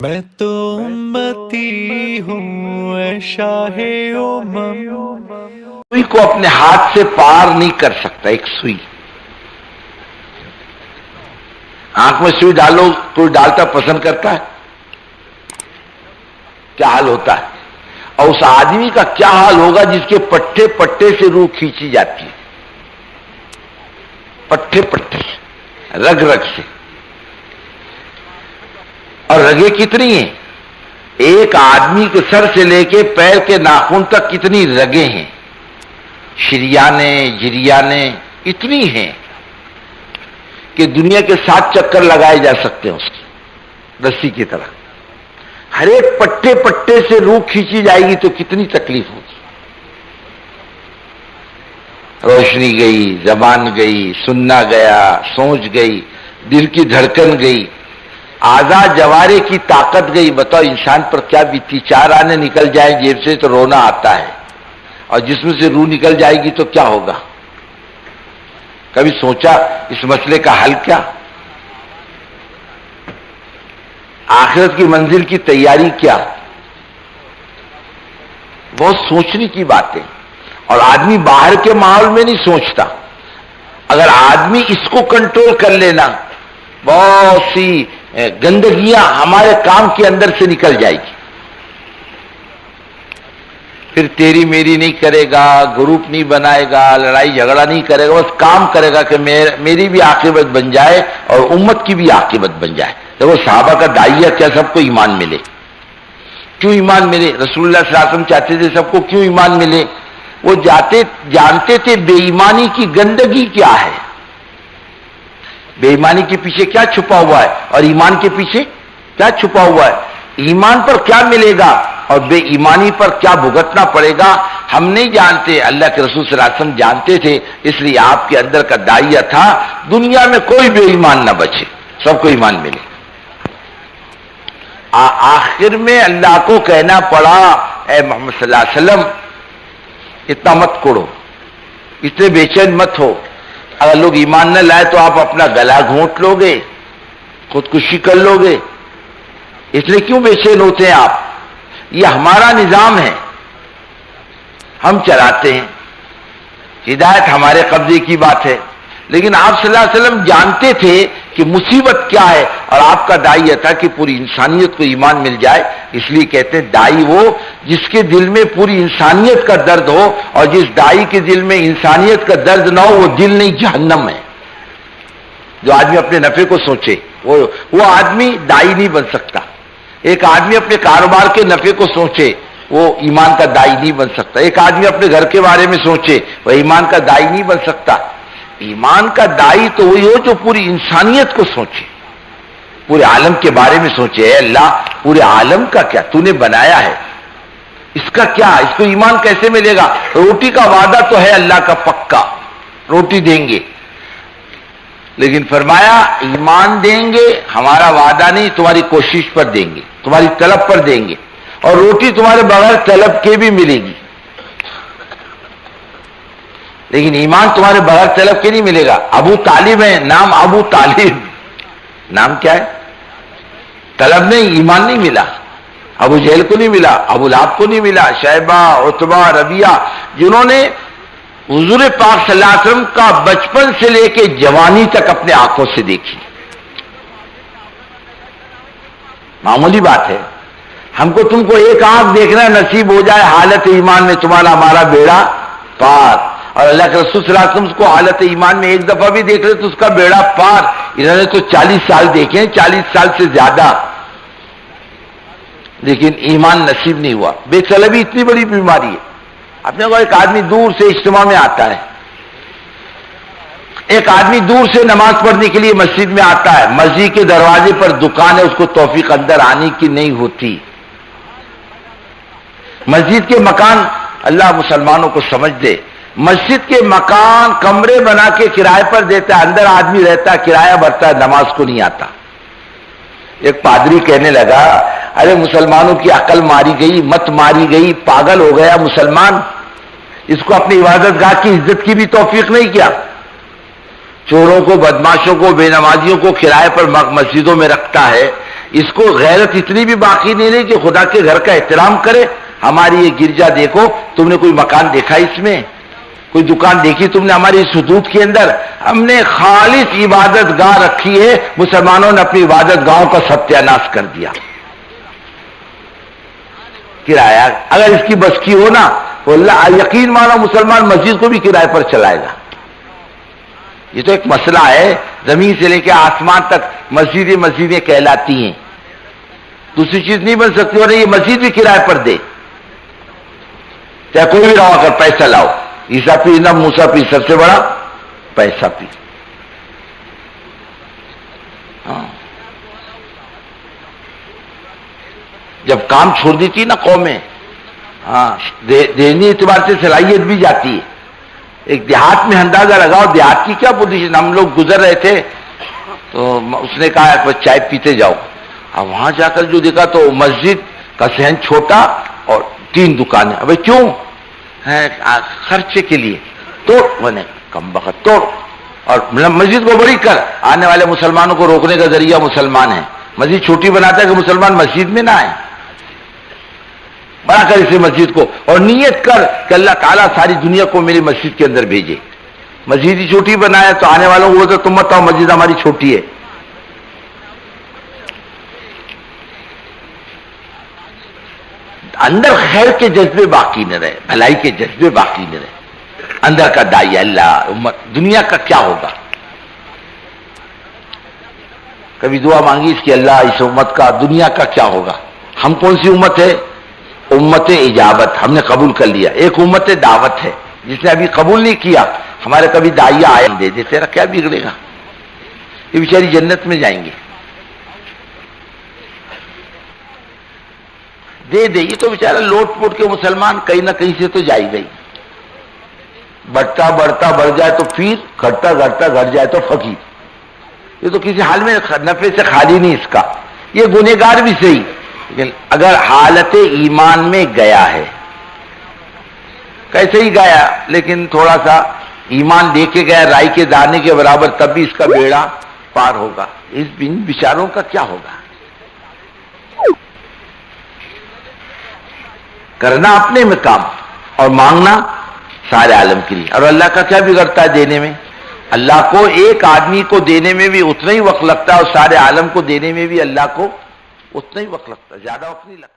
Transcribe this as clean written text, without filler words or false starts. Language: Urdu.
میں تو امتی ہوں اے شاہ امم. سوئی کو اپنے ہاتھ سے پار نہیں کر سکتا. ایک سوئی آنکھ میں سوئی ڈالو، کوئی ڈالتا پسند کرتا ہے؟ کیا حال ہوتا ہے؟ اور اس آدمی کا کیا حال ہوگا جس کے پٹھے پٹھے سے روح کھینچی جاتی ہے، پٹھے پٹھے سے، رگ رگ سے. اور رگیں کتنی ہیں؟ ایک آدمی کے سر سے لے کے پیر کے ناخن تک کتنی رگیں ہیں، شریانیں جریانیں اتنی ہیں کہ دنیا کے 7 چکر لگائے جا سکتے ہیں اس کی رسی کی طرح. ہر ایک پٹے پٹے سے روح کھینچی جائے گی تو کتنی تکلیف ہوگی. روشنی گئی، زبان گئی، سننا گیا، سوچ گئی، دل کی دھڑکن گئی، اعضاء جوارے کی طاقت گئی. بتاؤ انسان پر کیا بیتی. 4 آنے نکل جائیں جیب سے تو رونا آتا ہے، اور جسم سے روح نکل جائے گی تو کیا ہوگا؟ کبھی سوچا اس مسئلے کا حل کیا؟ آخرت کی منزل کی تیاری کیا؟ بہت سوچنے کی باتیں. اور آدمی باہر کے ماحول میں نہیں سوچتا. اگر آدمی اس کو کنٹرول کر لینا، بہت سی گندگیاں ہمارے کام کے اندر سے نکل جائے گی. پھر تیری میری نہیں کرے گا، گروپ نہیں بنائے گا، لڑائی جھگڑا نہیں کرے گا، بس کام کرے گا کہ میری بھی عاقبت بن جائے اور امت کی بھی عاقبت بن جائے. دیکھو صحابہ کا داعیہ کیا، سب کو ایمان ملے. کیوں ایمان ملے؟ رسول اللہ صلی اللہ علیہ وسلم چاہتے تھے سب کو کیوں ایمان ملے؟ وہ جانتے تھے بے ایمانی کی گندگی کیا ہے، بے ایمانی کے پیچھے کیا چھپا ہوا ہے اور ایمان کے پیچھے کیا چھپا ہوا ہے. ایمان پر کیا ملے گا اور بے ایمانی پر کیا بھگتنا پڑے گا ہم نہیں جانتے. اللہ کے رسول صلی اللہ علیہ وسلم جانتے تھے، اس لیے آپ کے اندر کا داعیہ تھا دنیا میں کوئی بے ایمان نہ بچے، سب کو ایمان ملے. آخر میں اللہ کو کہنا پڑا اے محمد صلی اللہ علیہ وسلم اتنا مت کوڑو، اتنے بے چین مت ہو. اگر لوگ ایمان نہ لائے تو آپ اپنا گلا گھونٹ لو گے، خودکشی کر لو گے. اس لیے کیوں بے چین ہوتے ہیں آپ؟ یہ ہمارا نظام ہے، ہم چلاتے ہیں، ہدایت ہمارے قبضے کی بات ہے. لیکن آپ صلی اللہ علیہ وسلم جانتے تھے کہ مصیبت کیا ہے، اور آپ کا داعیہ تھا کہ پوری انسانیت کو ایمان مل جائے. اس لیے کہتے ہیں داعی وہ جس کے دل میں پوری انسانیت کا درد ہو، اور جس داعی کے دل میں انسانیت کا درد نہ ہو وہ دل نہیں جہنم ہے. جو آدمی اپنے نفع کو سوچے وہ آدمی داعی نہیں بن سکتا. ایک آدمی اپنے کاروبار کے نفع کو سوچے وہ ایمان کا داعی نہیں بن سکتا. ایک آدمی اپنے گھر کے بارے میں سوچے وہ ایمان کا داعی نہیں بن سکتا. ایمان کا داعی تو وہی ہو جو پوری انسانیت کو سوچے، پورے عالم کے بارے میں سوچے. اے اللہ پورے عالم کا کیا تو نے بنایا ہے، اس کا کیا، اس کو ایمان کیسے ملے گا؟ روٹی کا وعدہ تو ہے اللہ کا پکا، روٹی دیں گے، لیکن فرمایا ایمان دیں گے ہمارا وعدہ نہیں، تمہاری کوشش پر دیں گے، تمہاری طلب پر دیں گے، اور روٹی تمہارے بغیر طلب کے بھی ملے گی. لیکن ایمان تمہارے بغیر طلب کے نہیں ملے گا. ابو طالب ہے، نام ابو طالب، نام کیا ہے؟ طلب نہیں، ایمان نہیں ملا. ابو جہل کو نہیں ملا، ابو لہب کو نہیں ملا، شیبہ، عتبہ، ربیعہ، جنہوں نے حضور پاک صلی اللہ علیہ وسلم کا بچپن سے لے کے جوانی تک اپنے آنکھوں سے دیکھی. معمولی بات ہے. ہم کو تم کو ایک آنکھ دیکھنا نصیب ہو جائے حالت ایمان میں، تمہارا ہمارا بیڑا پار. اور اللہ کے رسول صلی اللہ علیہ وسلم کو حالت ایمان میں ایک دفعہ بھی دیکھ لے تو اس کا بیڑا پار. انہوں نے تو 40 سال دیکھے، 40 سال سے زیادہ، لیکن ایمان نصیب نہیں ہوا. بے طلبی اتنی بڑی بیماری ہے. اپنے کو ایک آدمی دور سے اجتماع میں آتا ہے، ایک آدمی دور سے نماز پڑھنے کے لیے مسجد میں آتا ہے، مسجد کے دروازے پر دکان ہے، اس کو توفیق اندر آنے کی نہیں ہوتی. مسجد کے مکان، اللہ مسلمانوں کو سمجھ دے، مسجد کے مکان کمرے بنا کے کرائے پر دیتا ہے، اندر آدمی رہتا ہے، کرایہ بھرتا ہے، نماز کو نہیں آتا. ایک پادری کہنے لگا ارے مسلمانوں کی عقل ماری گئی، مت ماری گئی، پاگل ہو گیا مسلمان، اس کو اپنی عبادت گاہ کی عزت کی بھی توفیق نہیں کیا. چوروں کو، بدماشوں کو، بے نمازیوں کو کرائے پر مسجدوں میں رکھتا ہے، اس کو غیرت اتنی بھی باقی نہیں رہی کہ خدا کے گھر کا احترام کرے. ہماری یہ گرجا دیکھو، تم نے کوئی مکان دیکھا اس میں؟ کوئی دکان دیکھی تم نے ہماری اس حدود کے اندر؟ ہم نے خالص عبادت گاہ رکھی ہے. مسلمانوں نے اپنی عبادت گاہوں کا ستیہ ناش کر دیا. کرایہ اگر اس کی بس کی ہو نا تو اللہ یقین مانو مسلمان مسجد کو بھی کرائے پر چلائے گا. یہ تو ایک مسئلہ ہے، زمین سے لے کے آسمان تک مسجدیں کہلاتی ہیں. دوسری چیز نہیں بن سکتی، اور یہ مسجد بھی کرائے پر دے، چاہے کوئی بھی رہا کر پیسہ لاؤ. عیسیٰ پیر نہ موسیٰ پیر، سب سے بڑا پیسہ پیر. ہاں جب کام چھوڑ دیتی نا قومیں، ہاں دینی اعتبار سے صلاحیت بھی جاتی ہے. ایک دیہات میں اندازہ لگاؤ دیہات کی کیا پوزیشن. ہم لوگ گزر رہے تھے تو اس نے کہا کہ چائے پیتے جاؤ. اب وہاں جا کر جو دیکھا تو مسجد کا صحن چھوٹا اور 3 دکانیں. ابھی کیوں؟ خرچے کے لیے. توڑ بنے کم وقت توڑ، اور مسجد کو بڑی کر. آنے والے مسلمانوں کو روکنے کا ذریعہ مسلمان ہے. مسجد چھوٹی بناتا ہے کہ مسلمان مسجد میں نہ آئے. بڑا کر اسے مسجد کو، اور نیت کر کہ اللہ تعالیٰ ساری دنیا کو میری مسجد کے اندر بھیجے. مسجد ہی چھوٹی بنایا تو آنے والوں کو بولتے تم مت آؤ، مسجد ہماری چھوٹی ہے. اندر خیر کے جذبے باقی نہ رہے، بھلائی کے جذبے باقی نہ رہے. اندر کا دائی اللہ امت دنیا کا کیا ہوگا. کبھی دعا مانگی اس کی اللہ اس امت کا دنیا کا کیا ہوگا. ہم کون سی امت ہے؟ امت اجابت. ہم نے قبول کر لیا. ایک امت دعوت ہے جس نے ابھی قبول نہیں کیا. ہمارے کبھی داعیہ آئے دے دے تیرا کیا بگڑے گا. یہ بیچاری جنت میں جائیں گے. دے دے. یہ تو بیچارہ لوٹ پوٹ کے مسلمان کہیں نہ کہیں سے تو جائی گئی. بڑھتا بڑھتا بڑھ جائے تو پیر، گھٹتا گھٹتا گھٹ جائے تو فقیر. یہ تو کسی حال میں نفع سے خالی نہیں اس کا. یہ گنہگار بھی صحیح، لیکن اگر حالت ایمان میں گیا ہے، کیسے ہی گیا لیکن تھوڑا سا ایمان دے کے گیا رائی کے دانے کے برابر، تب بھی اس کا بیڑا پار ہوگا. اس بیچاروں کا کیا ہوگا. کرنا اپنے میں کام اور مانگنا سارے عالم کے لیے. اور اللہ کا کیا بگڑتا ہے دینے میں. اللہ کو ایک آدمی کو دینے میں بھی اتنا ہی وقت لگتا ہے، اور سارے عالم کو دینے میں بھی اللہ کو اتنا ہی وقت لگتا ہے، زیادہ وقت نہیں لگتا.